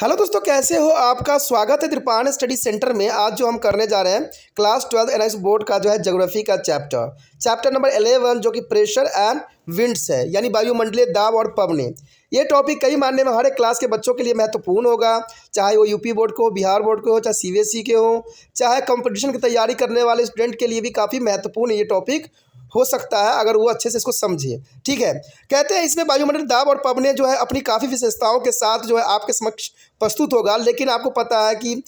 Hello दोस्तों, कैसे हो? आपका स्वागत है त्रिपाण स्टडी सेंटर में। आज जो हम करने जा रहे हैं क्लास 12 एनआईएस बोर्ड का जो है ज्योग्राफी का चैप्टर नंबर 11 जो कि प्रेशर एंड विंड्स है, यानी वायुमंडलीय दाब और पवनें। ये टॉपिक कई मायने में हर एक क्लास के बच्चों के लिए महत्वपूर्ण होगा, चाहे वो यूपी बोर्ड को, बिहार बोर्ड को हो, चाहे सीबीएसई के हो, चाहे कंपटीशन की तैयारी करने वाले स्टूडेंट के लिए भी काफ़ी महत्वपूर्ण ये टॉपिक हो सकता है अगर वो अच्छे से इसको समझे। ठीक है, कहते हैं इसमें वायुमंडलीय दाब और पवनें जो है अपनी काफ़ी विशेषताओं के साथ जो है आपके समक्ष प्रस्तुत होगा। लेकिन आपको पता है कि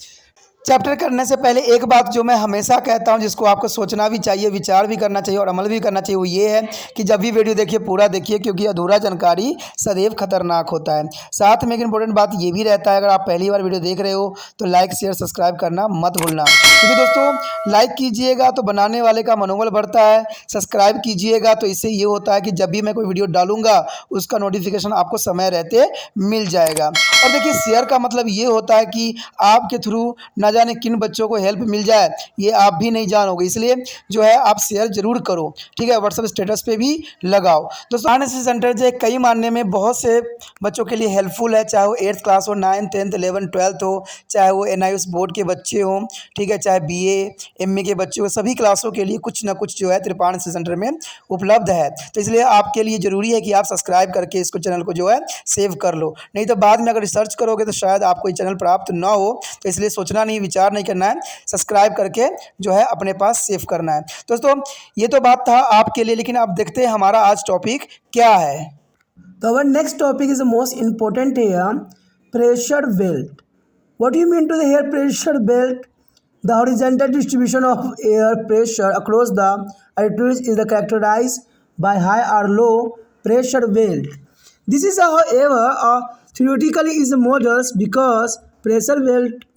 चैप्टर करने से पहले एक बात जो मैं हमेशा कहता हूं, जिसको आपको सोचना भी चाहिए, विचार भी करना चाहिए और अमल भी करना चाहिए, वो ये है कि जब भी वीडियो देखिए पूरा देखिए, क्योंकि अधूरा जानकारी सदैव खतरनाक होता है। साथ में एक इंपॉर्टेंट बात ये भी रहता है, अगर आप पहली बार वीडियो देख रहे हो तो लाइक शेयर सब्सक्राइब करना मत भूलना, क्योंकि दोस्तों लाइक कीजिएगा तो बनाने वाले का मनोबल बढ़ता है, सब्सक्राइब कीजिएगा तो इससे ये होता है कि जब भी मैं कोई वीडियो डालूंगा उसका नोटिफिकेशन आपको समय रहते मिल जाएगा। और देखिए शेयर का मतलब ये होता है कि आपके थ्रू न जाने किन बच्चों को हेल्प मिल जाए, ये आप भी नहीं जानोगे, इसलिए जो है आप शेयर जरूर करो। ठीक है, व्हाट्सएप स्टेटस पे भी लगाओ। दोस्तों एनआईएस सेंटर जो है कई मानने में बहुत से बच्चों के लिए हेल्पफुल है, चाहे वो 8th क्लास हो, 9th 10th 11th 12th हो, चाहे वो एनआईएस बोर्ड के बच्चे हों, ठीक है, चाहे बीए एमए के बच्चे हो, सभी क्लासों के लिए कुछ ना कुछ जो है त्रिपाण सेंटर में उपलब्ध है। तो इसलिए आपके लिए ज़रूरी है कि आप सब्सक्राइब करके इसको चैनल को जो है सेव कर लो, नहीं तो बाद में अगर रिसर्च करोगे तो शायद आपको ये चैनल प्राप्त ना हो। तो इसलिए सोचना नहीं, विचार नहीं करना है, सब्सक्राइब करके जो है अपने पास सेव करना है। दोस्तों ये तो बात था आपके लिए, लेकिन आप देखते हैं हमारा आज टॉपिक क्या है। So our next topic is the most important here, pressure belt. What do you mean to the air pressure belt? The horizontal distribution of air pressure across the altitudes is characterized by high or low pressure belt. This is however theoretically is models because pressure belt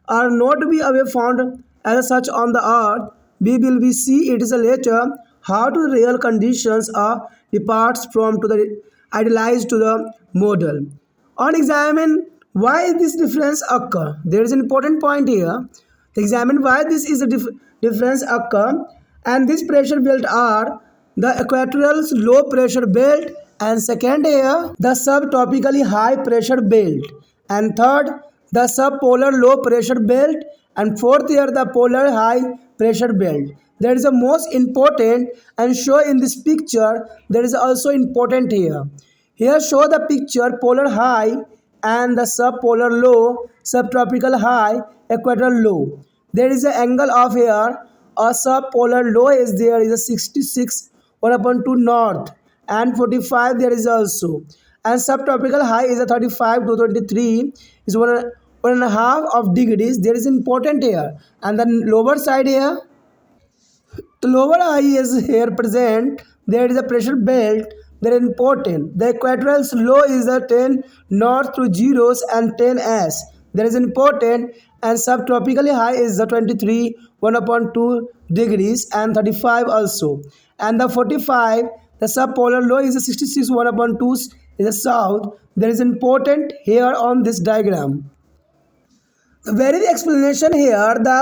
are not be ever found as such on the earth. We will be see it is a later how to real conditions are departs from to the idealized to the model. On examine why this difference occur. There is an important point here. Examine why this is a difference occur, and this pressure belt are the equatorial low pressure belt, and second here the subtropically high pressure belt, and third the subpolar low pressure belt, and fourth here the polar high pressure belt. That is the most important, and show in this picture there is also important here. Here show the picture polar high and the subpolar low, subtropical high, equatorial low. There is an angle of here, a subpolar low is there is a 66 1/2 north, and 45 there is also, and subtropical high is a 35 to 23 is 1.5 of degrees. There is important here, and the lower side here, the lower eye is here present. There is a pressure belt. They are important. The equatorial low is a 10 north to zeros and 10 s. That is important. And subtropically high is the 23 1/2 degrees and 35 also. And the 45, the subpolar low is a 66 1/2 is the south. That is important here on this diagram. The very explanation here, the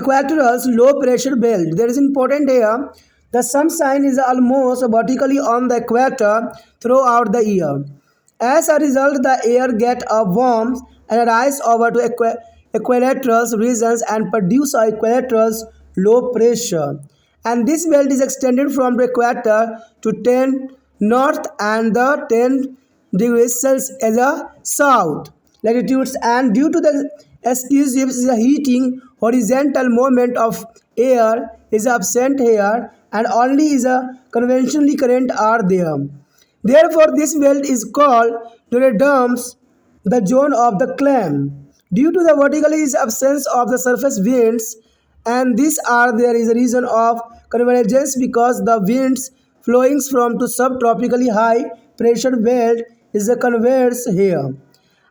equatorial low pressure belt. There is important here. The sun sign is almost vertically on the equator throughout the year. As a result, the air get a warm and rise over to equatorial regions and produce a equatorial low pressure. And this belt is extended from the equator to 10 north and the 10 degrees Celsius as a south latitudes, and due to the exclusive heating, horizontal movement of air is absent here, and only is a conventionally current are there. Therefore, this belt is called doldrums, the zone of the clam. Due to the vertical is absence of the surface winds, and these are there is a reason of convergence because the winds flowing from to subtropically high pressure belt is a converge here.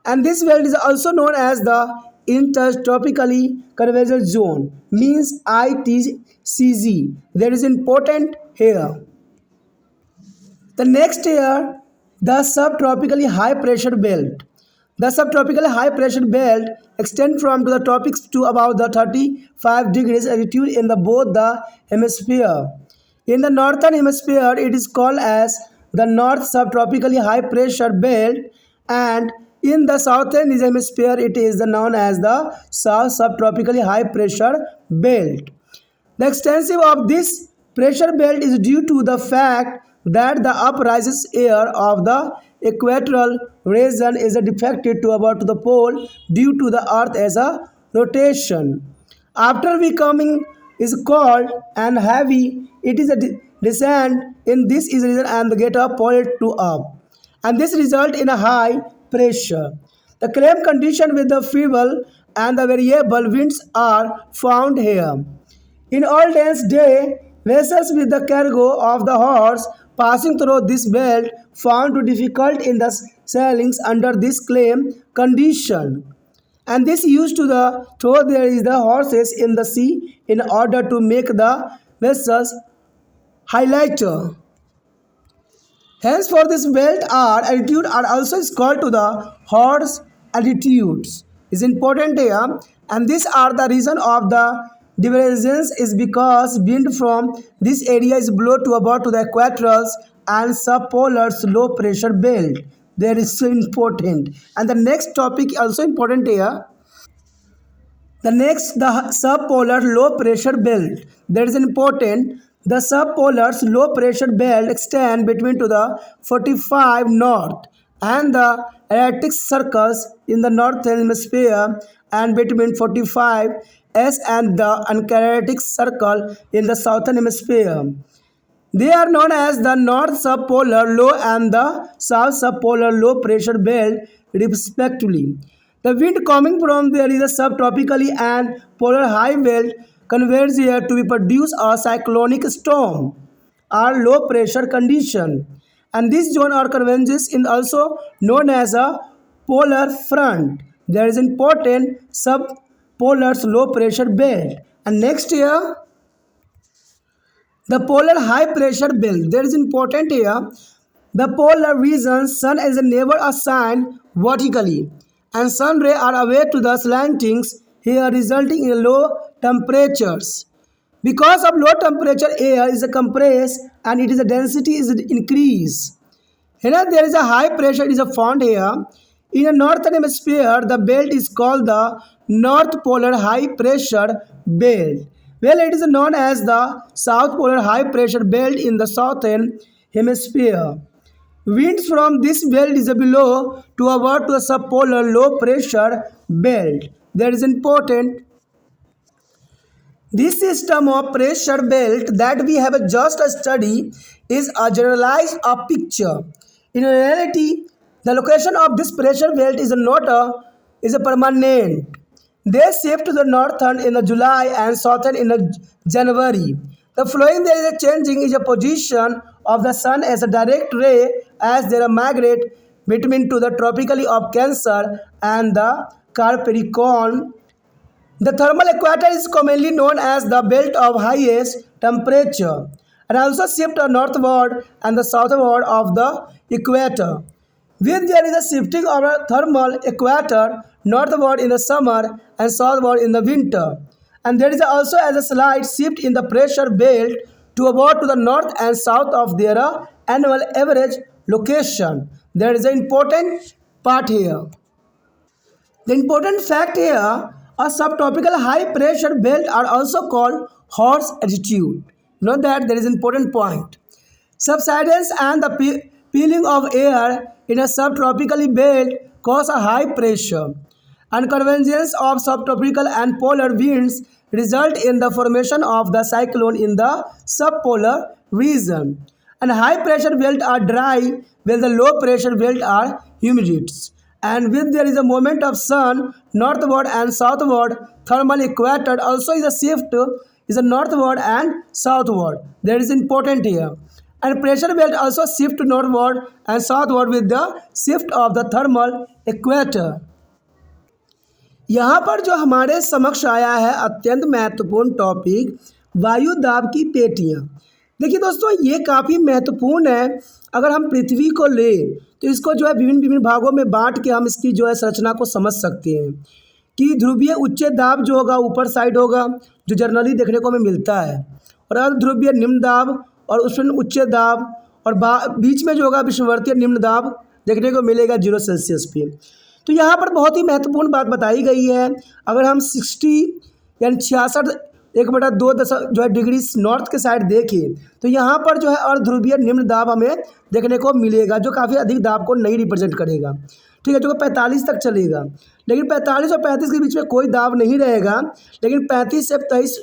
And this belt is also known as the intertropically convergent zone, means ITCZ. That is important here. The next here, the subtropically high pressure belt. The subtropical high pressure belt extends from to the tropics to about the 35 degrees altitude in the both the hemisphere. In the northern hemisphere, it is called as the north subtropically high pressure belt, and In the southern hemisphere, it is known as the south subtropically high pressure belt. The extension of this pressure belt is due to the fact that the uprises air of the equatorial region is deflected to about the pole due to the earth as a rotation. After becoming is cold and heavy, it is a descent in this region and get a pole to up, and this result in a high pressure. The claim condition with the feeble and the variable winds are found here. In olden day, vessels with the cargo of the horse passing through this belt found it difficult in the sailings under this claim condition. And this used to the throw there is the horses in the sea in order to make the vessels highlighter. Hence, for this belt R, altitude are also is called to the horse altitudes. Is important here, and these are the reason of the divergence is because wind from this area is blown to about to the equatorials and subpolar low pressure belt. There is so important. And the next topic also important here. The subpolar low pressure belt. That is important. The subpolar low pressure belt extend between to the 45 north and the Arctic circles in the northern hemisphere and between 45 S and the Antarctic circle in the southern hemisphere. They are known as the North Subpolar Low and the South Subpolar Low Pressure Belt, respectively. The wind coming from there is a subtropically and polar high belt converges here to be produce a cyclonic storm or low pressure condition. And this zone or convergence is also known as a polar front. There is important subpolar low pressure belt. And next here, the polar high pressure belt. That is important here. The polar region sun is never assigned vertically, and sun rays are away to the slantings here, resulting in low temperatures. Because of low temperature, air is compressed and it is a density is increased. Here there is a high pressure is found here. In the northern hemisphere, the belt is called the North Polar High Pressure Belt. Well, it is known as the South Polar High Pressure Belt in the southern hemisphere. Winds from this belt is below to about to the subpolar low pressure belt. That is important. This system of pressure belt that we have just studied is a generalized picture. In reality, the location of this pressure belt is not a permanent. They shift to the northern in the July and southern in the January. The following there is a changing is a position of the sun as a direct ray as they migrate between to the tropically of Cancer and the Capricorn. The thermal equator is commonly known as the belt of highest temperature and also shift northward and the southward of the equator. When there is a shifting of a thermal equator northward in the summer and southward in the winter, and there is also as a slight shift in the pressure belt to about to the north and south of their annual average location. There is an important part here. The important fact here, a subtropical high pressure belt are also called horse altitude. Note that there is an important point. Subsidence and the peeling of air in a subtropical belt cause a high pressure, and convergence of subtropical and polar winds result in the formation of the cyclone in the subpolar region. And high pressure belt are dry, while the low pressure belt are humid. And when there is a movement of sun northward and southward, thermal equator also is a shift is a northward and southward. That is important here. And pressure belt also shift northward and southward with the shift of the thermal equator. यहाँ पर जो हमारे समक्ष आया है अत्यंत महत्वपूर्ण topic वायु दाब की पेटियाँ। देखिए दोस्तों, ये काफ़ी महत्वपूर्ण है। अगर हम पृथ्वी को लें तो इसको जो है विभिन्न भागों में बांट के हम इसकी जो है संरचना को समझ सकते हैं कि ध्रुवीय उच्च दाब जो होगा ऊपर साइड होगा, जो जनरली देखने को हमें मिलता है, और अर्ध ध्रुवीय निम्न दाब और उसमें उच्च दाब, और बीच में जो होगा विषुववर्तीय निम्न दाब देखने को मिलेगा 0 सेल्सियस पे। तो यहाँ पर बहुत ही महत्वपूर्ण बात बताई गई है। अगर हम 60 यानी 66 1/2 जो है डिग्री नॉर्थ के साइड देखें तो यहाँ पर जो है अर्धध्रुवीय निम्न दाब हमें देखने को मिलेगा, जो काफ़ी अधिक दाब को नहीं रिप्रेजेंट करेगा। ठीक है, जो 45 तक चलेगा, लेकिन 45 और 35 के बीच में कोई दाब नहीं रहेगा। लेकिन 35 से 23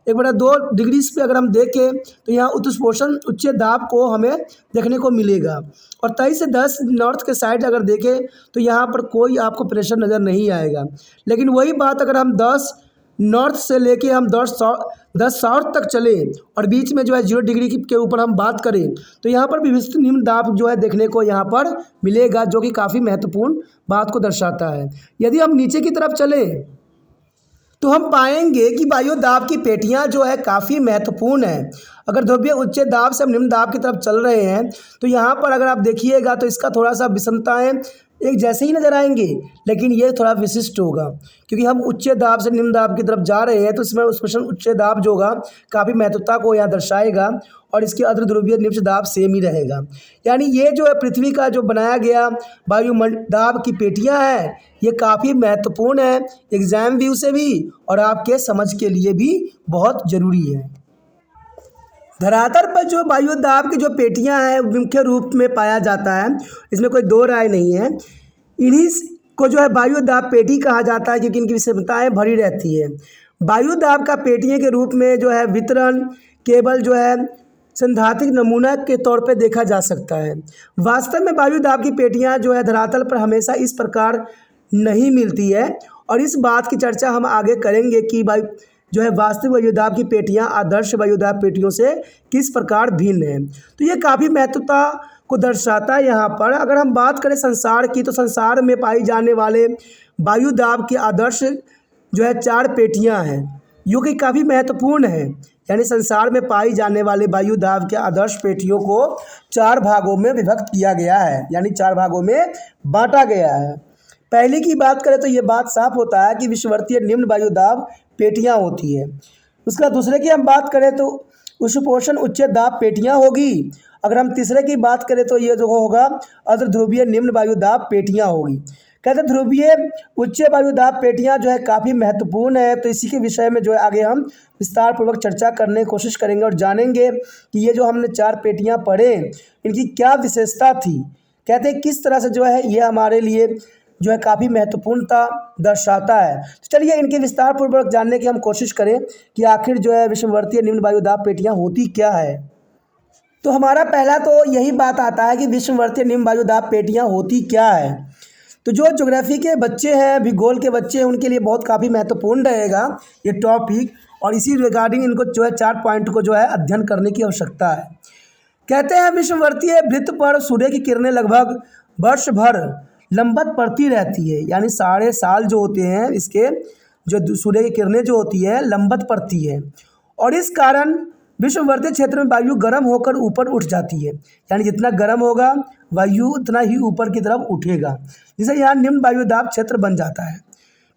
1/2 डिग्री पे अगर हम देखें तो यहाँ उत्पोषण उच्च दाब को हमें देखने को मिलेगा। और 23 से 10 नॉर्थ के साइड अगर देखें तो यहाँ पर कोई आपको प्रेशर नज़र नहीं आएगा। लेकिन वही बात अगर हम 10 नॉर्थ से लेके हम 10 साउथ तक चले और बीच में जो है 0 डिग्री के ऊपर हम बात करें तो यहाँ पर विविध निम्न दाब जो है देखने को यहाँ पर मिलेगा, जो कि काफ़ी महत्वपूर्ण बात को दर्शाता है। यदि हम नीचे की तरफ चलें तो हम पाएंगे कि वायु दाब की पेटियाँ जो है काफ़ी महत्वपूर्ण है। अगर ध्रुवीय उच्च दाब से हम निम्न दाब की तरफ चल रहे हैं तो यहाँ पर अगर आप देखिएगा तो इसका थोड़ा सा विषमताएँ एक जैसे ही नज़र आएंगे, लेकिन ये थोड़ा विशिष्ट होगा क्योंकि हम उच्च दाब से निम्न दाब की तरफ जा रहे हैं। तो इसमें उच्च दाब जो होगा काफ़ी महत्वता को यहाँ दर्शाएगा और इसके अर्धध्रुवीय निम्न दाब सेम ही रहेगा। यानी ये जो है पृथ्वी का जो बनाया गया वायुमंडल दाब की पेटियाँ हैं ये काफ़ी महत्वपूर्ण है एग्जाम व्यू से भी और आपके समझ के लिए भी बहुत ज़रूरी है। धरातल पर जो वायु दाब की जो पेटियां हैं मुख्य रूप में पाया जाता है, इसमें कोई दो राय नहीं है। इन्हीं को जो है वायु दाब पेटी कहा जाता है क्योंकि इनकी विषमताएं भरी रहती है। वायु दाब का पेटियों के रूप में जो है वितरण केवल जो है सैद्धांतिक नमूना के तौर पे देखा जा सकता है। वास्तव में वायु दाब की पेटियां जो है धरातल पर हमेशा इस प्रकार नहीं मिलती है और इस बात की चर्चा हम आगे करेंगे कि जो है वास्तविक वायुदाब की पेटियां आदर्श वायुदाब पेटियों से किस प्रकार भिन्न है। तो ये काफ़ी महत्वता को दर्शाता है। यहाँ पर अगर हम बात करें संसार की तो संसार में पाई जाने वाले वायुदाब के आदर्श जो है 4 पेटियां हैं, जो कि काफ़ी महत्वपूर्ण है। यानी संसार में पाई जाने वाले वायुदाब के आदर्श पेटियों को 4 भागों में विभक्त किया गया है, यानी 4 भागों में बांटा गया है। पहले की बात करें तो ये बात साफ होता है कि विषुववर्तीय निम्न वायुदाब पेटियां होती है। उसका दूसरे की हम बात करें तो उत्पोषण उच्च दाब पेटियां होगी। अगर हम तीसरे की बात करें तो ये जो होगा अर्धध्रुवीय निम्न वायुदाब पेटियां होगी। कहते हैं ध्रुवीय उच्च वायुदाब पेटियां जो है काफ़ी महत्वपूर्ण है। तो इसी के विषय में जो है आगे हम विस्तार पूर्वक चर्चा करने की कोशिश करेंगे और जानेंगे कि ये जो हमने 4 पेटियां पढ़े इनकी क्या विशेषता थी। कहते हैं किस तरह से जो है ये हमारे लिए जो है काफ़ी महत्वपूर्णता दर्शाता है। तो चलिए इनके विस्तार पूर्वक जानने की हम कोशिश करें कि आखिर जो है विषुववर्तीय निम्न वायुदाब पेटियां होती क्या है। तो हमारा पहला तो यही बात आता है कि विषुववर्तीय निम्न वायुदाब पेटियां होती क्या है। तो जो ज्योग्राफी के बच्चे हैं, भूगोल के बच्चे हैं, उनके लिए बहुत काफ़ी महत्वपूर्ण रहेगा ये टॉपिक और इसी रिगार्डिंग इनको जो है 4 पॉइंट को जो है अध्ययन करने की आवश्यकता है। कहते हैं विषुववर्तीय वृत्त पर सूर्य की किरणें लगभग वर्ष भर लंबवत पड़ती रहती है, यानी सारे साल जो होते हैं इसके जो सूर्य की किरणें जो होती है लंबवत पड़ती है और इस कारण विषुववर्तीय क्षेत्र में वायु गर्म होकर ऊपर उठ जाती है। यानी जितना गर्म होगा वायु उतना ही ऊपर की तरफ उठेगा, जिसे यहाँ निम्न वायुदाब क्षेत्र बन जाता है।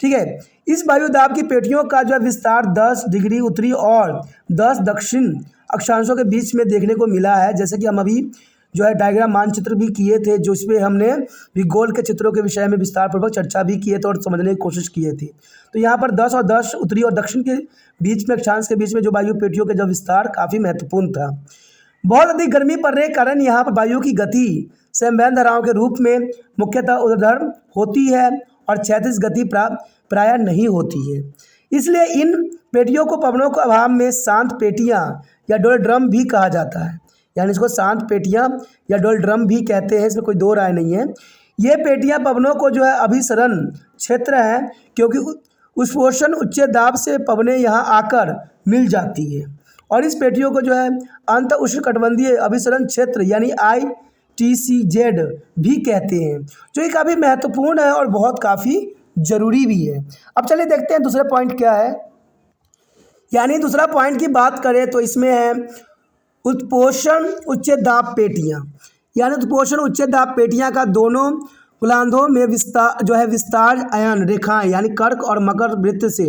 ठीक है, इस वायुदाब की पेटियों का जो है विस्तार 10 डिग्री उत्तरी और 10 दक्षिण अक्षांशों के बीच में देखने को मिला है। जैसे कि हम अभी जो है डायग्राम मानचित्र भी किए थे, जो इसमें हमने भूगोल के चित्रों के विषय में विस्तार पूर्वक चर्चा भी किए थे और समझने की कोशिश किए थे। तो यहाँ पर 10 और 10 उत्तरी और दक्षिण के बीच में अक्षांश के बीच में जो वायु पेटियों का जो विस्तार काफ़ी महत्वपूर्ण था। बहुत अधिक गर्मी पड़ने के कारण यहाँ पर वायु की गति संवहन धाराओं के रूप में मुख्यतः ऊर्ध्वाधर होती है और क्षैतिज गति प्रायः नहीं होती है। इसलिए इन पेटियों को पवनों के अभाव में शांत पेटियाँ या डोलड्रम भी कहा जाता है। यानी इसको शांत पेटियां या डोलड्रम भी कहते हैं, इसमें कोई दो राय नहीं है। ये पेटियां पवनों को जो है अभिसरण क्षेत्र है क्योंकि उत्पोषण उच्च दाब से पवनें यहाँ आकर मिल जाती है और इस पेटियों को जो है अंत उष्णकटिबंधीय अभिसरण क्षेत्र यानी ITCZ भी कहते हैं, जो कि काफ़ी महत्वपूर्ण है और बहुत काफ़ी ज़रूरी भी है। अब चलिए देखते हैं दूसरा पॉइंट क्या है। यानी दूसरा पॉइंट की बात करें तो इसमें है उत्पोषण उच्च दाब पेटियाँ। यानी उत्पोषण उच्च दाब पेटियाँ का दोनों गोलार्धों में विस्तार अयन रेखाएं यानी कर्क और मकर वृत्त से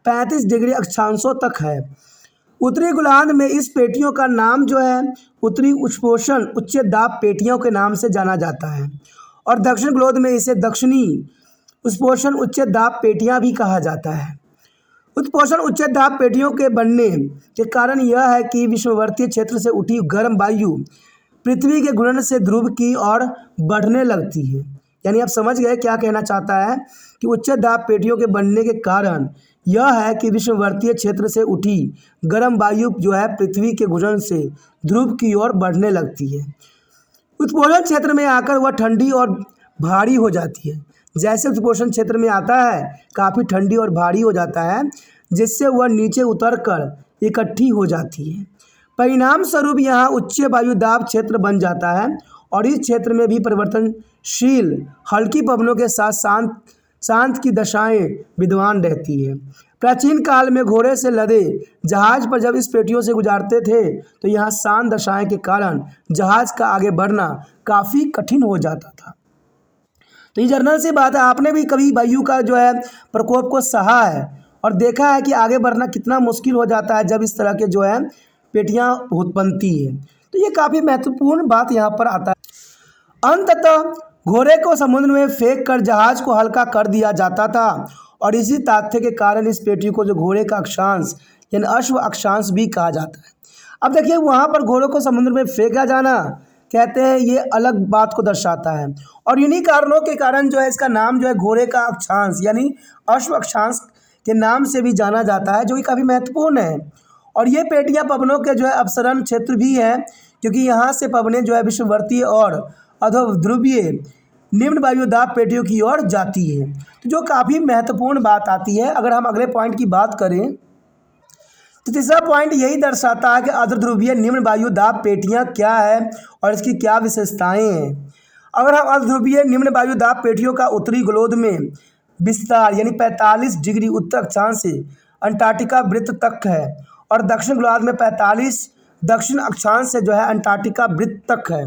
35 डिग्री अक्षांशों तक है। उत्तरी गोलार्ध में इस पेटियों का नाम जो है उत्तरी उत्पोषण उच्च दाब पेटियों के नाम से जाना जाता है और दक्षिण गोलार्ध में इसे दक्षिणी उत्पोषण उच्च दाब पेटियां भी कहा जाता है। उत्पोषण उच्च दाब पेटियों के बनने के कारण यह है कि विषुववर्तीय क्षेत्र से उठी गर्म वायु पृथ्वी के घूर्णन से ध्रुव की ओर बढ़ने लगती है। यानी आप समझ गए क्या कहना चाहता है कि उच्च दाब पेटियों के बनने के कारण यह है कि विषुववर्तीय क्षेत्र से उठी गर्म वायु जो है पृथ्वी के घूर्णन से ध्रुव की ओर बढ़ने लगती है। उत्पोषण क्षेत्र में आकर वह ठंडी और भारी हो जाती है। जैसे उत्पोषण क्षेत्र में आता है काफ़ी ठंडी और भारी हो जाता है, जिससे वह नीचे उतरकर इकट्ठी हो जाती है। परिणाम स्वरूप यहाँ उच्च वायु दाब क्षेत्र बन जाता है और इस क्षेत्र में भी परिवर्तनशील हल्की पवनों के साथ शांत की दशाएं विद्यमान रहती है। प्राचीन काल में घोड़े से लदे जहाज पर जब इस पेटियों से गुजारते थे तो यहाँ शांत दशाएं के कारण जहाज का आगे बढ़ना काफ़ी कठिन हो जाता था। तो ये जनरल सी बात है, आपने भी कभी वायु का जो है प्रकोप को सहा है और देखा है कि आगे बढ़ना कितना मुश्किल हो जाता है जब इस तरह के जो है पेटियाँ बनती है। तो ये काफ़ी महत्वपूर्ण बात यहाँ पर आता है। अंततः घोड़े को समुद्र में फेंक कर जहाज को हल्का कर दिया जाता था और इसी तथ्य के कारण इस पेटी को जो घोड़े का अक्षांश यानी अश्व अक्षांश भी कहा जाता है। अब देखिए वहाँ पर घोड़ों को समुद्र में फेंका जाना कहते हैं ये अलग बात को दर्शाता है और इन्हीं कारणों के कारण जो है इसका नाम जो है घोड़े का अक्षांश यानी अश्व अक्षांश के नाम से भी जाना जाता है, जो कि काफ़ी महत्वपूर्ण है। और ये पेटियाँ पवनों के जो है अपसरण क्षेत्र भी है, क्योंकि यहाँ से पवनें जो है विषुववर्तीय और अधोध्रुवीय निम्न वायु दाब पेटियों की ओर जाती है। तो जो काफ़ी महत्वपूर्ण बात आती है। अगर हम अगले पॉइंट की बात करें तो तीसरा पॉइंट यही दर्शाता है कि अर्धध्रुवीय निम्न वायु दाब पेटियाँ क्या है और इसकी क्या विशेषताएं हैं। अगर हम अर्धध्रुवीय निम्न वायु दाब पेटियों का उत्तरी गोलार्ध में विस्तार यानी 45 डिग्री उत्तर अक्षांश से अंटार्कटिका वृत्त तक है और दक्षिण गोलार्ध में 45 दक्षिण अक्षांश से जो है अंटार्कटिका वृत्त तक है।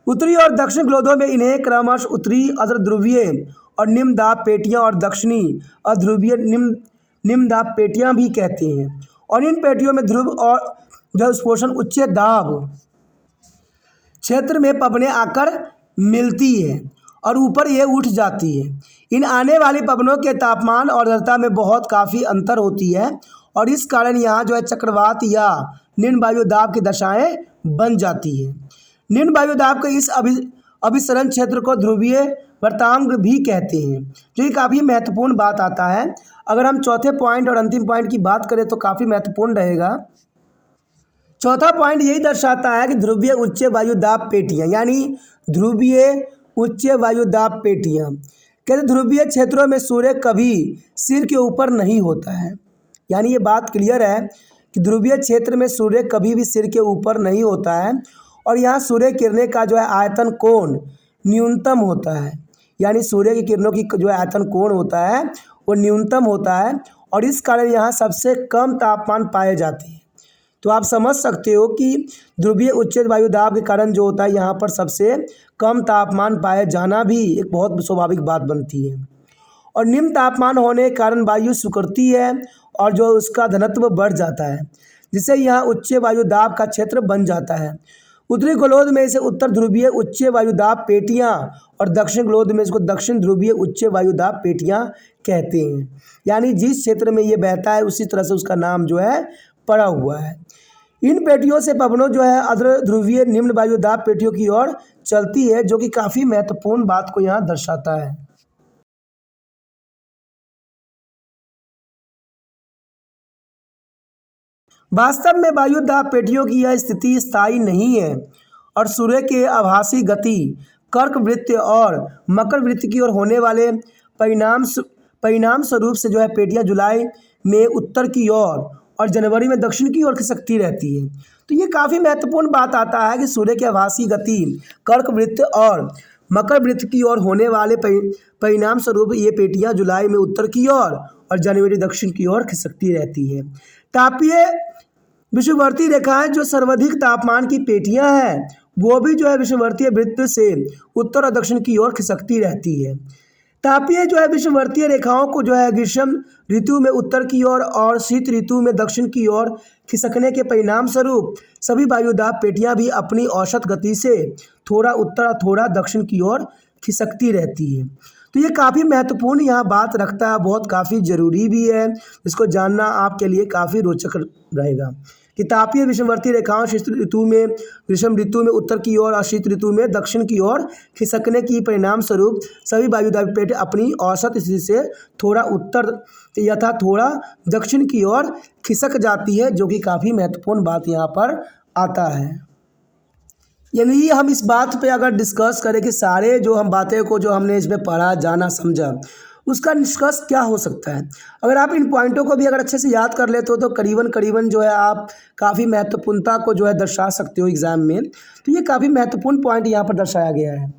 उत्तरी और दक्षिण गोलार्धों में इन्हें क्रमश उत्तरी अर्धध्रुवीय और निम्न दाब पेटियाँ और दक्षिणी अर्धध्रुवीय निम्न दाब पेटियाँ भी कहते हैं। और इन पेटियों में ध्रुव और जो उत्पोषण उच्च दाब क्षेत्र में पवनें आकर मिलती है और ऊपर ये उठ जाती है। इन आने वाली पवनों के तापमान और आर्द्रता में बहुत काफ़ी अंतर होती है और इस कारण यहाँ जो है चक्रवात या निम्न वायु दाब की दशाएं बन जाती है। निम्न वायु दाब के इस अभिसरण क्षेत्र को ध्रुवीय वर्तांग भी कहते हैं, जो कि काफ़ी महत्वपूर्ण बात आता है। अगर हम चौथे पॉइंट और अंतिम पॉइंट की बात करें तो काफ़ी महत्वपूर्ण रहेगा। चौथा पॉइंट यही दर्शाता है कि ध्रुवीय उच्च वायु दाब पेटियाँ यानी ध्रुवीय उच्च वायु दाब पेटियाँ कहते ध्रुवीय क्षेत्रों में सूर्य कभी सिर के ऊपर नहीं होता है। यानी ये बात क्लियर है कि ध्रुवीय क्षेत्र में सूर्य कभी भी सिर के ऊपर नहीं होता है और यहाँ सूर्य किरणें का जो है आयतन कोण न्यूनतम होता है। यानी सूर्य की किरणों की जो आयतन कोण होता है वो न्यूनतम होता है और इस कारण यहाँ सबसे कम तापमान पाए जाते हैं। तो आप समझ सकते हो कि ध्रुवीय उच्च वायु दाब के कारण जो होता है यहाँ पर सबसे कम तापमान पाए जाना भी एक बहुत स्वाभाविक बात बनती है। और निम्न तापमान होने के कारण वायु सिकुड़ती है और जो उसका घनत्व बढ़ जाता है, जिससे यहाँ उच्च वायु दाब का क्षेत्र बन जाता है। उत्तरी गोलार्ध में इसे उत्तर ध्रुवीय उच्च वायु दाब पेटियाँ और दक्षिण गोलार्ध में इसको दक्षिण ध्रुवीय उच्च वायु दाब पेटियाँ कहते हैं। यानी जिस क्षेत्र में ये बहता है उसी तरह से उसका नाम जो है पड़ा हुआ है। इन पेटियों से पवनों जो है अर्ध ध्रुवीय निम्न वायु दाब पेटियों की ओर चलती है, जो कि काफ़ी महत्वपूर्ण बात को यहाँ दर्शाता है। वास्तव में वायु दाब पेटियों की यह स्थिति स्थायी नहीं है और सूर्य के आभासी गति कर्क वृत्त और मकर वृत्त की ओर होने वाले परिणाम स्वरूप से जो है पेटियां जुलाई में उत्तर की ओर और जनवरी में दक्षिण की ओर खिसकती रहती है। तो ये काफ़ी महत्वपूर्ण बात आता है कि सूर्य के आभासी गति कर्क वृत्त और मकर वृत्त की ओर होने वाले परिणाम स्वरूप ये पेटियां जुलाई में उत्तर की ओर और जनवरी दक्षिण की ओर खिसकती रहती है। तापीय विषुववर्तीय रेखाएं जो सर्वाधिक तापमान की पेटियां हैं वो भी जो है विषुववर्तीय वृत्त से उत्तर और दक्षिण की ओर खिसकती रहती है। तापीय जो है विषुववर्तीय रेखाओं को जो है ग्रीष्म ऋतु में उत्तर की ओर और शीत ऋतु में दक्षिण की ओर खिसकने के परिणाम स्वरूप सभी वायुदाब पेटियां भी अपनी औसत गति से थोड़ा उत्तर और थोड़ा दक्षिण की ओर खिसकती रहती है। तो ये काफ़ी महत्वपूर्ण यहाँ बात रखता है, बहुत काफ़ी ज़रूरी भी है, इसको जानना आपके लिए काफ़ी रोचक रहेगा कि तापीय विषमवर्ती रेखाओं ग्रीष्म ऋतु में उत्तर की ओर और शीत ऋतु में दक्षिण की ओर खिसकने की परिणाम स्वरूप सभी वायुदाबी प्लेटें अपनी औसत स्थिति से थोड़ा उत्तर यथा थोड़ा दक्षिण की ओर खिसक जाती है, जो कि काफ़ी महत्वपूर्ण बात यहाँ पर आता है। यानी हम इस बात पे अगर डिस्कस करें कि सारे जो हम बातें को जो हमने इसमें पढ़ा जाना समझा उसका निष्कर्ष क्या हो सकता है, अगर आप इन पॉइंटों को भी अगर अच्छे से याद कर लेते हो तो करीबन जो है आप काफ़ी महत्वपूर्णता को जो है दर्शा सकते हो एग्ज़ाम में। तो ये काफ़ी महत्वपूर्ण पॉइंट यहाँ पर दर्शाया गया है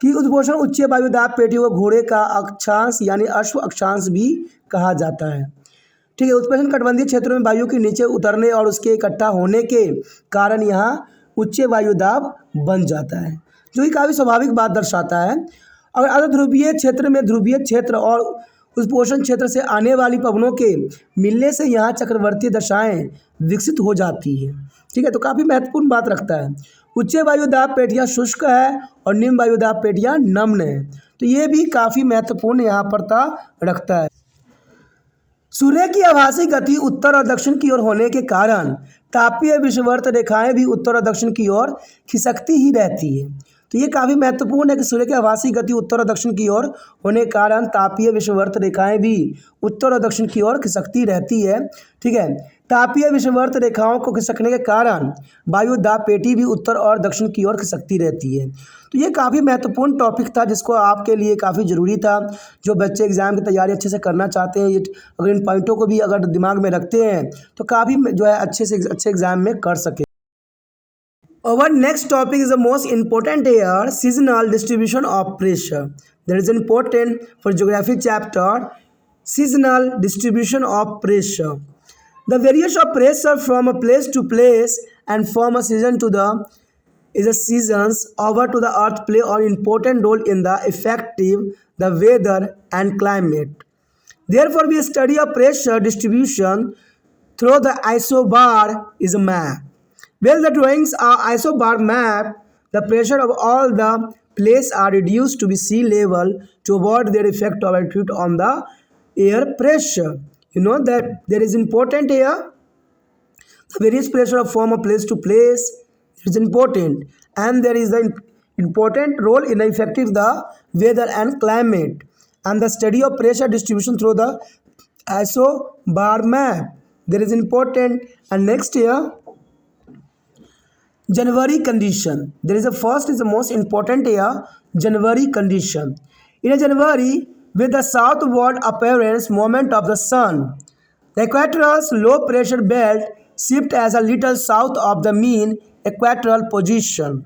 कि उद्घोषण उच्च वायुदाब पेटियों को घोड़े का अक्षांश यानी अश्व अक्षांश भी कहा जाता है। ठीक है, उत्प्रेषण कटिबंधीय क्षेत्रों में वायु के नीचे उतरने और उसके इकट्ठा होने के कारण यहाँ उच्च वायुदाब बन जाता है, जो कि काफ़ी स्वाभाविक बात दर्शाता है। और अर्धध्रुवीय क्षेत्र में ध्रुवीय क्षेत्र और उद्पोषण क्षेत्र से आने वाली पवनों के मिलने से यहाँ चक्रवर्ती दशाएं विकसित हो जाती है। ठीक है, तो काफ़ी महत्वपूर्ण बात रखता है। उच्च वायुदाब पेटियाँ शुष्क है और निम्न वायुदाब पेटियाँ नम्न है, तो ये भी काफ़ी महत्वपूर्ण यहाँ पर रखता है। सूर्य की आभासी गति उत्तर और दक्षिण की ओर होने के कारण तापीय विषुववर्त रेखाएं भी उत्तर और दक्षिण की ओर खिसकती ही रहती है। तो ये काफ़ी महत्वपूर्ण है कि सूर्य की आभासी गति उत्तर और दक्षिण की ओर होने के कारण तापीय विषुववर्त रेखाएं भी उत्तर और दक्षिण की ओर खिसकती रहती है। ठीक है, तापीय विषुववर्त रेखाओं को खिसकने के कारण वायु दाब पेटी भी उत्तर और दक्षिण की ओर खिसकती रहती है। तो ये काफ़ी महत्वपूर्ण टॉपिक था जिसको आपके लिए काफ़ी ज़रूरी था। जो बच्चे एग्ज़ाम की तैयारी अच्छे से करना चाहते हैं, ये अगर इन पॉइंटों को भी अगर दिमाग में रखते हैं तो काफ़ी जो है अच्छे से अच्छे एग्ज़ाम में कर सके। Our next topic is the most important here, seasonal distribution of pressure. That is important for geography chapter, seasonal distribution of pressure. The variation of pressure from a place to place and from a season to the seasons over to the earth play an important role in the effective the weather and climate. Therefore, we study a pressure distribution through the isobar is a map. Well, the drawings are isobar map. The pressure of all the places are reduced to be sea level to avoid their effect of altitude on the air pressure. You know that there is important here. The various pressure from a place to place is important, and there is the important role in effective the weather and climate, and the study of pressure distribution through the isobar map. There is important. And next here, January condition. There is a first is the most important here, January condition. In a January, with the southward appearance moment of the sun, the equatorial low pressure belt shifts as a little south of the mean equatorial position.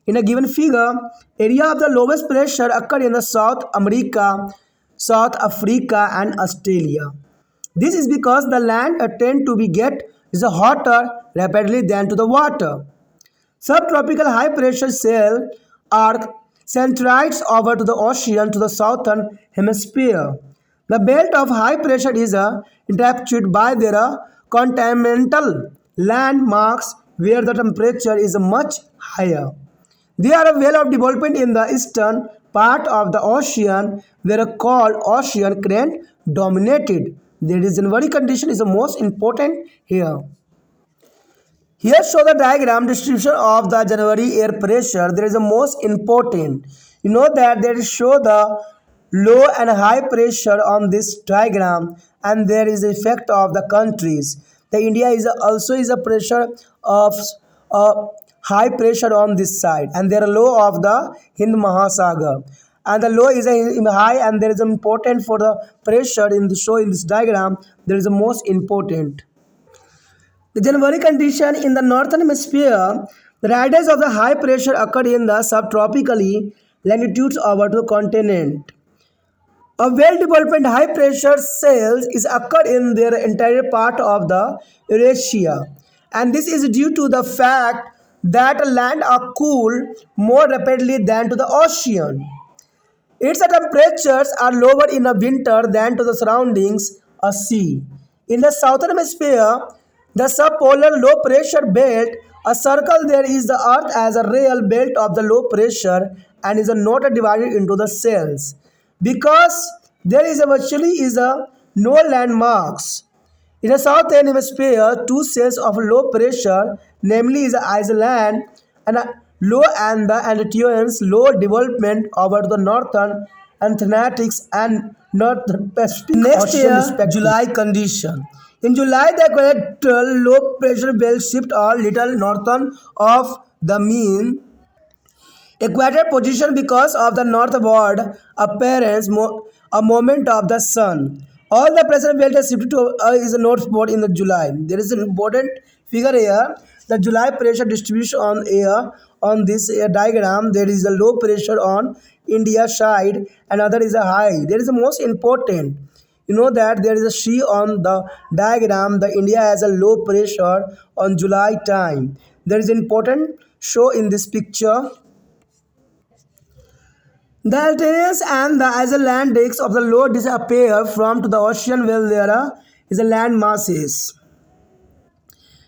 In a given figure, area of the lowest pressure occur in the South America, South Africa and Australia. This is because the land tend to be get is hotter rapidly than to the water. Subtropical high pressure cell are centroids over to the ocean to the southern hemisphere. The belt of high pressure is interrupted by their continental landmarks where the temperature is much higher. They are a well of development in the eastern part of the ocean where a called ocean current dominated. The January condition is the most important here. Here show the diagram distribution of the January air pressure. There is the most important. You know that there show the low and high pressure on this diagram, and there is the effect of the countries. The India is also is a pressure of high pressure on this side, and there are low of the Hind Mahasagar, and the low is a high, and there is important for the pressure in the show in this diagram. There is the most important. The January condition in the northern hemisphere, the riders of the high pressure occur in the subtropically latitudes over to the continent. A well-developed high pressure cells is occur in their entire part of the Eurasia, and this is due to the fact that land are cooled more rapidly than to the ocean. Its temperatures are lower in the winter than to the surroundings a sea. In the southern hemisphere, the subpolar low pressure belt, a circle there is the earth as a real belt of the low pressure and is not divided into the cells. because there is virtually no landmarks. In the southern hemisphere, two cells of low pressure, namely is Iceland and low and the Antilles, low development over the northern Atlantic and northern Pacific Ocean respectively. July condition. In July, the equatorial low pressure belt shift a little northern of the mean equator position because of the northward appearance a moment of the sun. All the pressure belt is shifted to is a northward in the July. There is an important figure here. The July pressure distribution on air on this diagram. There is a low pressure on India side and other is a high. There is the most important. You know that there is a C on the diagram. The India has a low pressure on July time. There is an important show in this picture. The Antilles and the Icelandics of the low disappear from to the ocean where there is a land masses.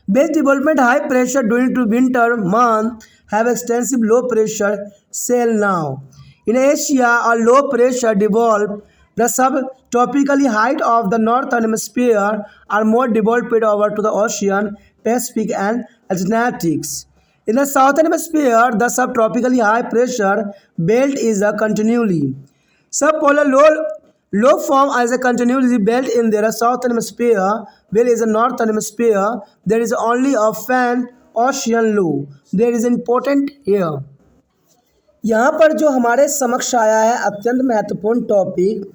Base development high pressure during to winter month have extensive low pressure cell now. In Asia, a low pressure developed. The subtropical height of the northern hemisphere are more developed over to the ocean, Pacific and Atlantic. In the southern hemisphere, the subtropical high pressure belt is a continually. Subpolar low form as a continually belt in the southern hemisphere, whereas in the northern hemisphere there is only a fan ocean low. There is important here. यहाँ पर जो हमारे समक्ष आया है अत्यंत महत्वपूर्ण topic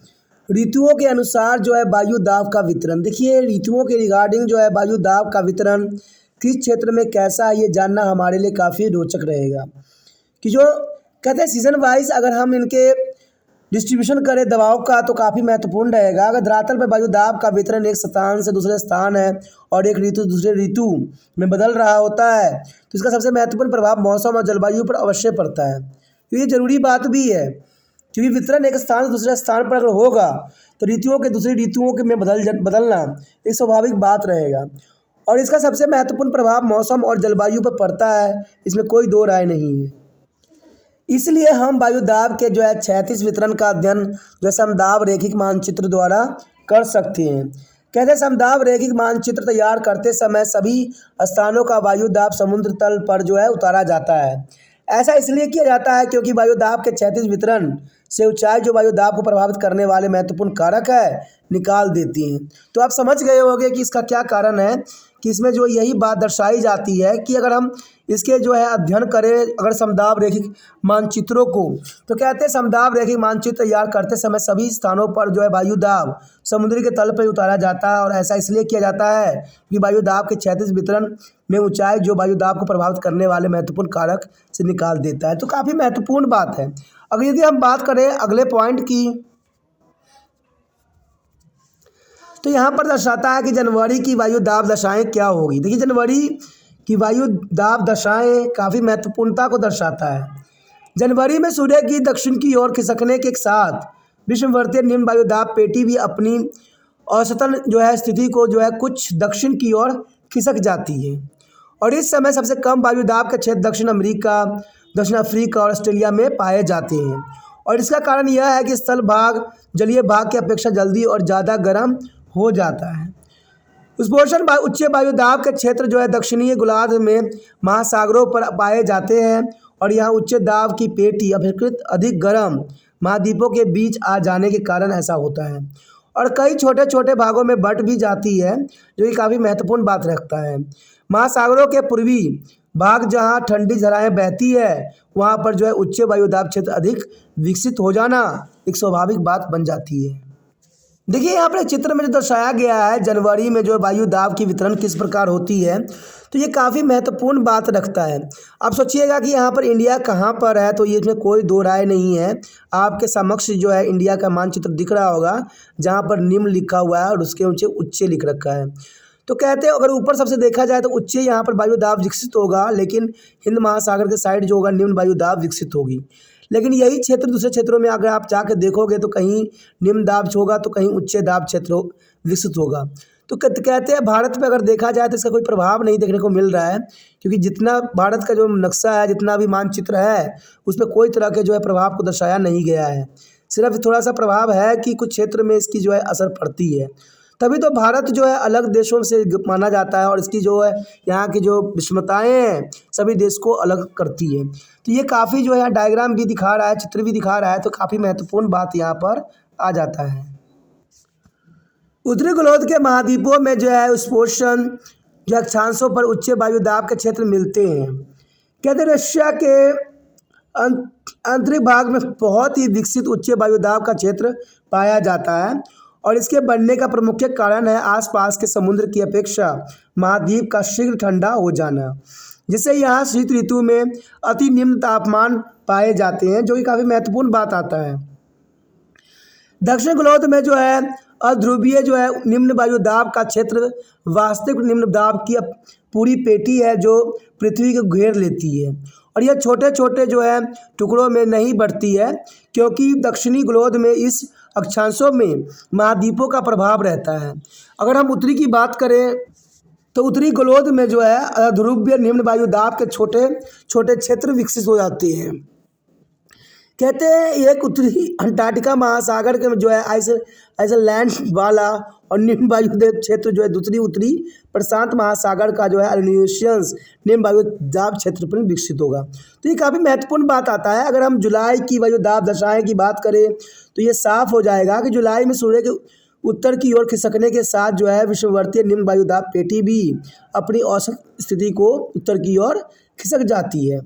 ऋतुओं के अनुसार जो है वायु दाब का वितरण। देखिए ऋतुओं के रिगार्डिंग जो है वायु दाब का वितरण किस क्षेत्र में कैसा है ये जानना हमारे लिए काफ़ी रोचक रहेगा कि जो कहते हैं सीजन वाइज अगर हम इनके डिस्ट्रीब्यूशन करें दबाव का तो काफ़ी महत्वपूर्ण रहेगा। अगर धरातल पर वायु दाब का वितरण एक स्थान से दूसरे स्थान है और एक ऋतु दूसरे ऋतु में बदल रहा होता है तो इसका सबसे महत्वपूर्ण प्रभाव मौसम और जलवायु पर अवश्य पड़ता है। तो ये ज़रूरी बात भी है क्योंकि वितरण एक स्थान से दूसरे स्थान पर अगर होगा तो ऋतुओं के दूसरी ऋतुओं के में बदलना एक स्वाभाविक बात रहेगा और इसका सबसे महत्वपूर्ण प्रभाव मौसम और जलवायु पर पड़ता है, इसमें कोई दो राय नहीं है। इसलिए हम वायु दाब के जो है क्षैतिज वितरण का अध्ययन जो समदाब रेखिक मानचित्र द्वारा कर सकते हैं। कहते हैं समदाब रेखिक मानचित्र तैयार करते समय सभी स्थानों का वायु दाब समुद्र तल पर जो है उतारा जाता है। ऐसा इसलिए किया जाता है क्योंकि वायु दाब के क्षैतिज वितरण से ऊंचाई जो वायु दाब को प्रभावित करने वाले महत्वपूर्ण कारक है निकाल देती हैं। तो आप समझ गए होंगे कि इसका क्या कारण है कि इसमें जो यही बात दर्शाई जाती है कि अगर हम इसके जो है अध्ययन करें अगर समदाब रेखिक मानचित्रों को तो कहते हैं समदाब रेखिक मानचित्र तैयार करते समय सभी स्थानों पर जो है वायु दाब समुद्र के तल पर उतारा जाता है और ऐसा इसलिए किया जाता है कि वायु दाब के क्षैतिज वितरण में ऊंचाई जो वायु दाब को प्रभावित करने वाले महत्वपूर्ण कारक से निकाल देता है। तो काफ़ी महत्वपूर्ण बात है। अगर यदि हम बात करें अगले पॉइंट की तो यहाँ पर दर्शाता है कि जनवरी की वायु दाब दशाएं क्या होगी। देखिए जनवरी की वायु दाब दशाएं काफ़ी महत्वपूर्णता को दर्शाता है। जनवरी में सूर्य की दक्षिण की ओर खिसकने के साथ विषुववर्तीय निम्न वायु दाब पेटी भी अपनी औसतन जो है स्थिति को जो है कुछ दक्षिण की ओर खिसक जाती है और इस समय सबसे कम वायु दाब के क्षेत्र दक्षिण अमेरिका, दक्षिण अफ्रीका और ऑस्ट्रेलिया में पाए जाते हैं और इसका कारण यह है कि स्थल भाग जलीय भाग की अपेक्षा जल्दी और ज़्यादा गर्म हो जाता है। उस पोर्शन उच्च वायु दाब के क्षेत्र जो है दक्षिणीय गोलार्ध में महासागरों पर पाए जाते हैं और यहाँ उच्च दाब की पेटी अपेक्षाकृत अधिक गर्म महाद्वीपों के बीच आ जाने के कारण ऐसा होता है और कई छोटे छोटे भागों में बट भी जाती है जो कि काफ़ी महत्वपूर्ण बात रखता है। महासागरों के पूर्वी भाग जहाँ ठंडी धाराएं बहती है वहाँ पर जो है उच्च वायु दाब क्षेत्र अधिक विकसित हो जाना एक स्वाभाविक बात बन जाती है। देखिए यहाँ पर चित्र में जो दर्शाया गया है जनवरी में जो वायु दाब की वितरण किस प्रकार होती है तो ये काफ़ी महत्वपूर्ण बात रखता है। आप सोचिएगा कि यहाँ पर इंडिया कहाँ पर है तो ये इसमें कोई दो राय नहीं है। आपके समक्ष जो है इंडिया का मानचित्र दिख रहा होगा जहाँ पर निम्न लिखा हुआ है और उसके ऊँचे उच्चे लिख रखा है। तो कहते हैं अगर ऊपर सबसे देखा जाए तो उच्च यहाँ पर वायु दाब विकसित होगा लेकिन हिंद महासागर के साइड जो होगा निम्न वायु दाब विकसित होगी। लेकिन यही क्षेत्र दूसरे क्षेत्रों में अगर आप जाकर देखोगे तो कहीं निम्न दाब होगा तो कहीं उच्च दाब क्षेत्र विकसित होगा। तो कहते हैं भारत में अगर देखा जाए तो इसका कोई प्रभाव नहीं देखने को मिल रहा है क्योंकि जितना भारत का जो नक्शा है जितना भी मानचित्र है उसमें कोई तरह के जो है प्रभाव को दर्शाया नहीं गया है। सिर्फ थोड़ा सा प्रभाव है कि कुछ क्षेत्र में इसकी जो है असर पड़ती है। तभी तो भारत जो है अलग देशों से माना जाता है और इसकी जो है यहाँ की जो विषमताएं हैं सभी देश को अलग करती है। तो ये काफ़ी जो है डायग्राम भी दिखा रहा है, चित्र भी दिखा रहा है, तो काफ़ी महत्वपूर्ण बात यहाँ पर आ जाता है। उत्तरी गोलार्ध के महाद्वीपों में जो है उष्पोषण जो अक्षांशों पर उच्च वायुदाब के क्षेत्र मिलते हैं। कहते हैं रशिया के आंतरिक भाग में बहुत ही विकसित उच्च वायुदाब का क्षेत्र पाया जाता है और इसके बनने का प्रमुख कारण है आसपास के समुद्र की अपेक्षा महाद्वीप का शीघ्र ठंडा हो जाना, जिससे यहाँ शीत ऋतु में अति निम्न तापमान पाए जाते हैं, जो कि काफ़ी महत्वपूर्ण बात आता है। दक्षिण गोलार्ध में जो है अध्रुवीय जो है निम्न वायुदाब का क्षेत्र वास्तविक निम्न दाब की पूरी पेटी है जो पृथ्वी को घेर लेती है और यह छोटे छोटे जो है टुकड़ों में नहीं बढ़ती है, क्योंकि दक्षिणी गोलार्ध में इस अक्षांशों में महाद्वीपों का प्रभाव रहता है। अगर हम उत्तरी की बात करें तो उत्तरी गोलार्ध में जो है अध्रुवीय निम्न वायुदाब के छोटे छोटे क्षेत्र विकसित हो जाते हैं। कहते हैं एक उत्तरी अंटार्कटिका महासागर के जो है आइसलैंड वाला और निम्न वायुदाब क्षेत्र जो है दूसरी उत्तरी प्रशांत महासागर का जो है अरनियोशियंस निम्न वायुदाब क्षेत्र पर विकसित होगा। तो ये काफ़ी महत्वपूर्ण बात आता है। अगर हम जुलाई की वायुदाब दशाएं की बात करें तो ये साफ हो जाएगा कि जुलाई में सूर्य के उत्तर की ओर खिसकने के साथ जो है विषुववर्तीय निम्न वायुदाब पेटी भी अपनी औसत स्थिति को उत्तर की ओर खिसक जाती है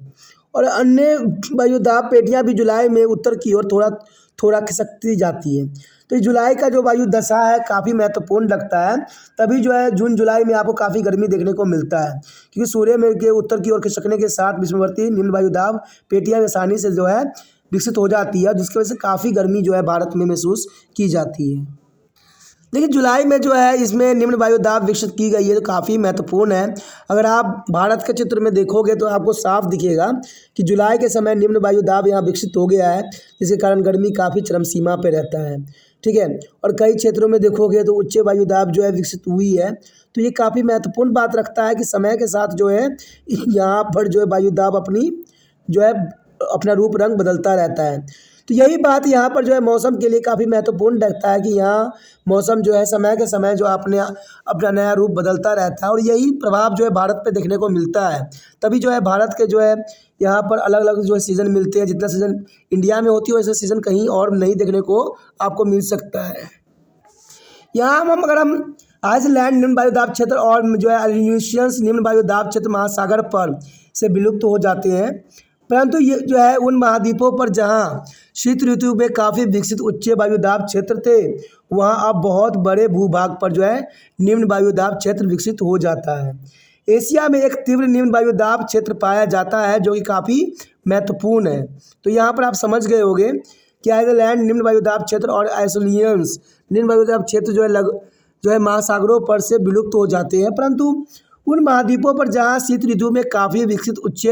और अन्य वायुदाब पेटियां भी जुलाई में उत्तर की ओर थोड़ा थोड़ा खिसकती जाती है। तो ये जुलाई का जो वायु दशा है काफ़ी महत्वपूर्ण लगता है। तभी जो है जून जुलाई में आपको काफ़ी गर्मी देखने को मिलता है, क्योंकि सूर्य में के उत्तर की ओर खिसकने के साथ विषुववर्तीय निम्न वायुदाब पेटियां आसानी से जो है विकसित हो जाती है, जिसकी वजह से काफ़ी गर्मी जो है भारत में महसूस की जाती है। लेकिन जुलाई में जो है इसमें निम्न वायुदाब विकसित की गई है, तो काफ़ी महत्वपूर्ण है। अगर आप भारत के चित्र में देखोगे तो आपको साफ दिखेगा कि जुलाई के समय निम्न वायुदाब यहाँ विकसित हो गया है, जिसके कारण गर्मी काफ़ी चरम सीमा पर रहता है। ठीक है, और कई क्षेत्रों में देखोगे तो उच्च वायुदाब जो है विकसित हुई है। तो ये काफ़ी महत्वपूर्ण बात रखता है कि समय के साथ जो है यहाँ पर जो है वायुदाब अपनी जो है अपना रूप रंग बदलता रहता है। तो यही बात यहाँ पर जो है मौसम के लिए काफ़ी महत्वपूर्ण लगता है कि यहाँ मौसम जो है समय के समय जो अपना नया रूप बदलता रहता है और यही प्रभाव जो है भारत पे देखने को मिलता है। तभी जो है भारत के जो है यहाँ पर अलग अलग जो है सीज़न मिलते हैं। जितना सीज़न इंडिया में होती है वैसे सीज़न कहीं और नहीं देखने को आपको मिल सकता है। यहाँ अगर हम आइसलैंड निम्न वायुदाब क्षेत्र और जो है अरनियोशियंस निम्न वायुदाब क्षेत्र महासागर पर से विलुप्त हो जाते हैं, परंतु ये जो है उन महाद्वीपों पर जहाँ शीत ऋतु में काफ़ी विकसित उच्च वायुदाब क्षेत्र थे, वहाँ अब बहुत बड़े भूभाग पर जो है निम्न वायुदाब क्षेत्र विकसित हो जाता है। एशिया में एक तीव्र निम्न वायुदाब क्षेत्र पाया जाता है जो कि काफ़ी महत्वपूर्ण है। तो यहाँ पर आप समझ गए होंगे कि आइसलैंड निम्न वायुदाब क्षेत्र और आइसोलियंस निम्न वायुदाब क्षेत्र जो है महासागरों पर से विलुप्त हो जाते हैं, परंतु उन महाद्वीपों पर जहाँ शीत ऋतु में काफ़ी विकसित उच्च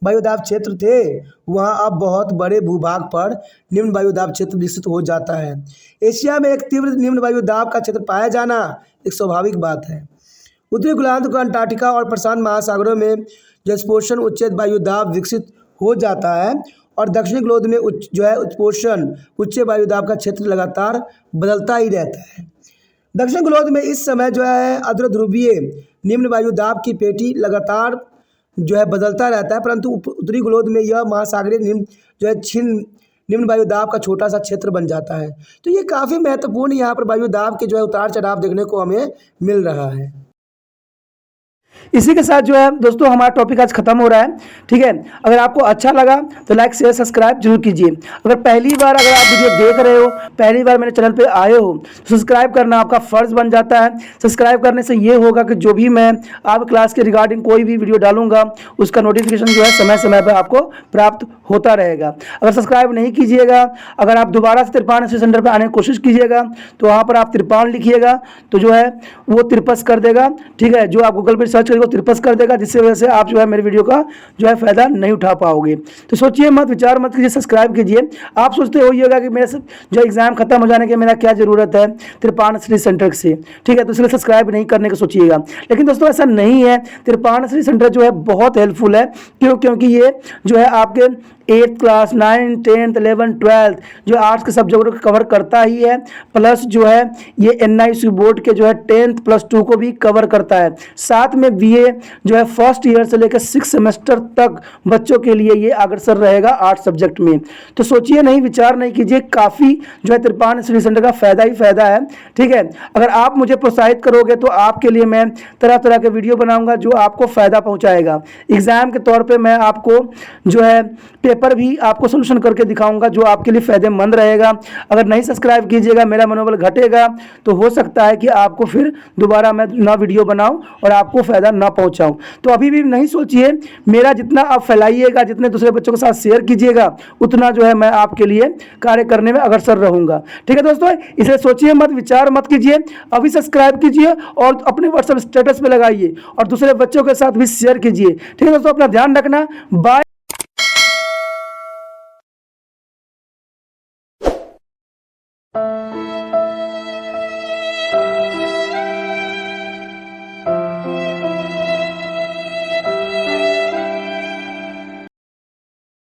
वायुदाब क्षेत्र थे, वहाँ अब बहुत बड़े भूभाग पर निम्न वायुदाब क्षेत्र विकसित हो जाता है। एशिया में एक तीव्र निम्न वायुदाब का क्षेत्र पाया जाना एक स्वाभाविक बात है। उत्तरी गोलार्ध को अंटार्कटिका और प्रशांत महासागरों में जलस्पोषण उच्च वायुदाब विकसित हो जाता है और दक्षिणी गोलार्ध में जो है उत्पोषण उच्च वायुदाब का क्षेत्र लगातार बदलता ही रहता है। दक्षिण गोलार्ध में इस समय जो है अर्धध्रुवीय निम्न वायुदाब की पेटी लगातार जो है बदलता रहता है, परंतु उत्तरी गोलार्ध में यह महासागरीय निम्न जो है निम्न वायुदाब का छोटा सा क्षेत्र बन जाता है। तो ये काफ़ी महत्वपूर्ण यहाँ पर वायुदाब के जो है उतार चढ़ाव देखने को हमें मिल रहा है। इसी के साथ जो है दोस्तों हमारा टॉपिक आज खत्म हो रहा है। ठीक है, अगर आपको अच्छा लगा तो लाइक शेयर सब्सक्राइब जरूर कीजिए। अगर पहली बार अगर आप वीडियो देख रहे हो, पहली बार मेरे चैनल पे आए हो, तो सब्सक्राइब करना आपका फ़र्ज़ बन जाता है। सब्सक्राइब करने से ये होगा कि जो भी मैं आप क्लास के रिगार्डिंग कोई भी वीडियो डालूंगा उसका नोटिफिकेशन जो है समय समय पर आपको प्राप्त होता रहेगा। अगर सब्सक्राइब नहीं कीजिएगा, अगर आप दोबारा से तिरपान सेंटर पर आने की कोशिश कीजिएगा तो वहाँ पर आप तिरपान लिखिएगा तो जो है वो तिरपस कर देगा। ठीक है, जो आप गूगल पर सर्च करेंगे तिरपस कर देगा, जिससे वजह से आप जो है मेरे वीडियो का जो है फ़ायदा नहीं उठा पाओगे। तो सोचिए मत, विचार मत कीजिए, सब्सक्राइब कीजिए। आप सोचते होइएगा कि मेरे जो एग्ज़ाम खत्म हो जाने के मेरा क्या ज़रूरत है तिरपान स्टडी सेंटर से। ठीक है, तो इसलिए सब्सक्राइब नहीं करने को सोचिएगा, लेकिन दोस्तों ऐसा नहीं है। तिरपान स्टडी सेंटर जो है बहुत हेल्पफुल है। क्योंकि ये जो है आपके 8th class, 9th, 10th, 11th, 12th जो आर्ट्स के सब्जेक्ट को कवर करता ही है, प्लस जो है ये NIC बोर्ड के जो है 10th प्लस 2 को भी कवर करता है। साथ में BA जो है फर्स्ट ईयर से लेकर 6 सेमेस्टर तक बच्चों के लिए ये अग्रसर रहेगा आर्ट्स सब्जेक्ट में। तो सोचिए नहीं, विचार नहीं कीजिए, काफ़ी जो है तिरपान स्टडी सेंटर का फ़ायदा ही फ़ायदा है। ठीक है, अगर आप मुझे प्रोत्साहित करोगे तो आपके लिए मैं तरह तरह के वीडियो बनाऊंगा जो आपको फ़ायदा पहुंचाएगा। एग्ज़ाम के तौर पे मैं आपको जो है पेपर भी आपको सोल्यूशन करके दिखाऊंगा जो आपके लिए फ़ायदेमंद रहेगा। अगर नहीं सब्सक्राइब कीजिएगा, मेरा मनोबल घटेगा, तो हो सकता है कि आपको फिर दोबारा मैं ना वीडियो बनाऊं और आपको फ़ायदा ना पहुंचाऊं। तो अभी भी नहीं सोचिए, मेरा जितना आप फैलाइएगा, जितने दूसरे बच्चों के साथ शेयर कीजिएगा, उतना जो है मैं आपके लिए कार्य करने में अग्रसर रहूँगा। ठीक है दोस्तों, इसलिए सोचिए मत, विचार मत कीजिए, अभी सब्सक्राइब कीजिए और अपने व्हाट्सएप स्टेटस पे लगाइए और दूसरे बच्चों के साथ भी शेयर कीजिए। ठीक है दोस्तों, अपना ध्यान रखना। बाय।